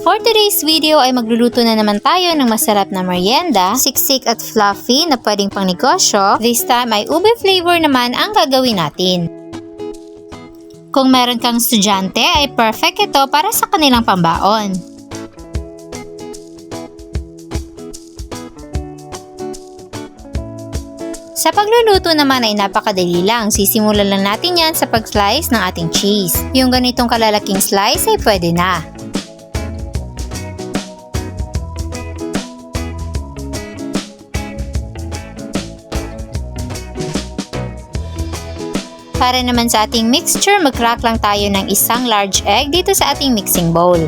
For today's video ay magluluto na naman tayo ng masarap na merienda, siksik at fluffy na pwedeng pang negosyo. This time ay ube flavor naman ang gagawin natin. Kung meron kang estudyante ay perfect ito para sa kanilang pambaon. Sa pagluluto naman ay napakadali lang. Sisimulan lang natin yan sa pag-slice ng ating cheese. Yung ganitong kalalaking slice ay pwede na. Para naman sa ating mixture, mag-crack lang tayo ng isang large egg dito sa ating mixing bowl.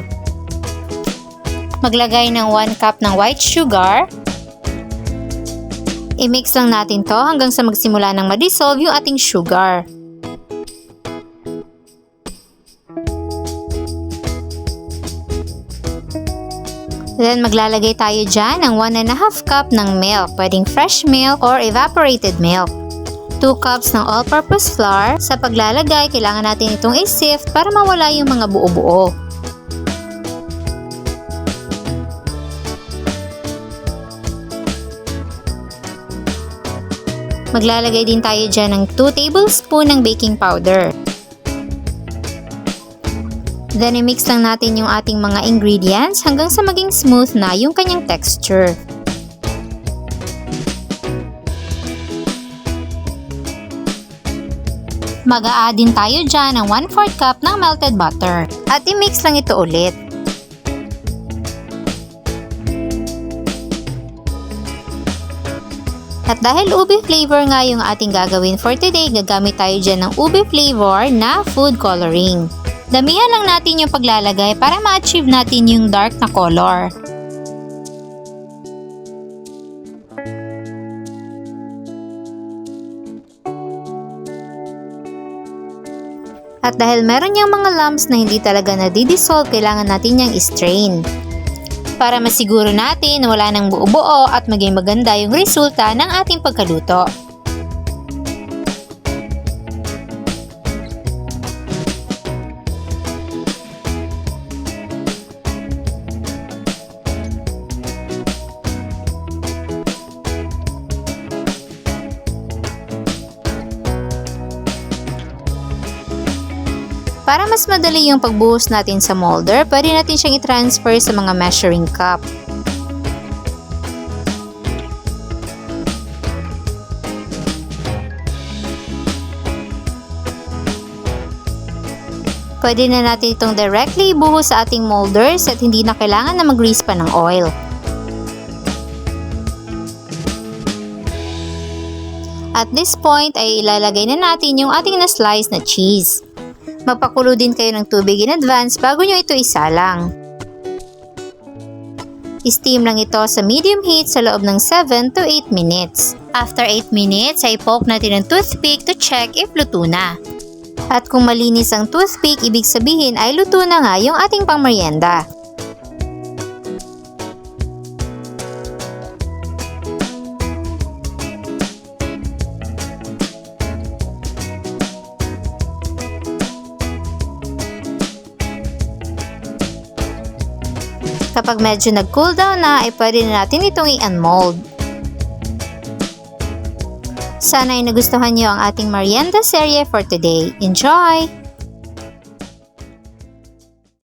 Maglagay ng 1 cup ng white sugar. I-mix lang natin to hanggang sa magsimula ng ma-dissolve yung ating sugar. Then maglalagay tayo dyan ng 1.5 cup ng milk, pwedeng fresh milk or evaporated milk. 2 cups ng all-purpose flour. Sa paglalagay, kailangan natin itong i-sift para mawala yung mga buo-buo. Maglalagay din tayo dyan ng 2 tablespoon ng baking powder. Then i-mix lang natin yung ating mga ingredients hanggang sa maging smooth na yung kanyang texture. Mag-a-add din tayo dyan ng 1/4 cup ng melted butter at i-mix lang ito ulit. At dahil ube flavor nga yung ating gagawin for today, gagamit tayo dyan ng ube flavor na food coloring. Damihan lang natin yung paglalagay para ma-achieve natin yung dark na color. At dahil meron niyang mga lumps na hindi talaga nadi-dissolve, kailangan natin niyang i-strain. Para masiguro natin na wala nang buo-buo at maging maganda yung resulta ng ating pagkaluto. Para mas madali yung pagbuhos natin sa molder, pwede natin siyang i-transfer sa mga measuring cup. Pwede na natin itong directly ibuhos sa ating molders at hindi na kailangan na mag-grease pa ng oil. At this point ay ilalagay na natin yung ating na-slice na cheese. Magpakulo din kayo ng tubig in advance bago nyo ito isalang. I-steam lang ito sa medium heat sa loob ng 7 to 8 minutes. After 8 minutes, ay poke natin ng toothpick to check if luto na. At kung malinis ang toothpick, ibig sabihin ay luto na nga yung ating pangmerienda. Kapag medyo nag-cool down na, ay pwede na natin itong i-unmold. Sana ay nagustuhan niyo ang ating merienda serye for today. Enjoy!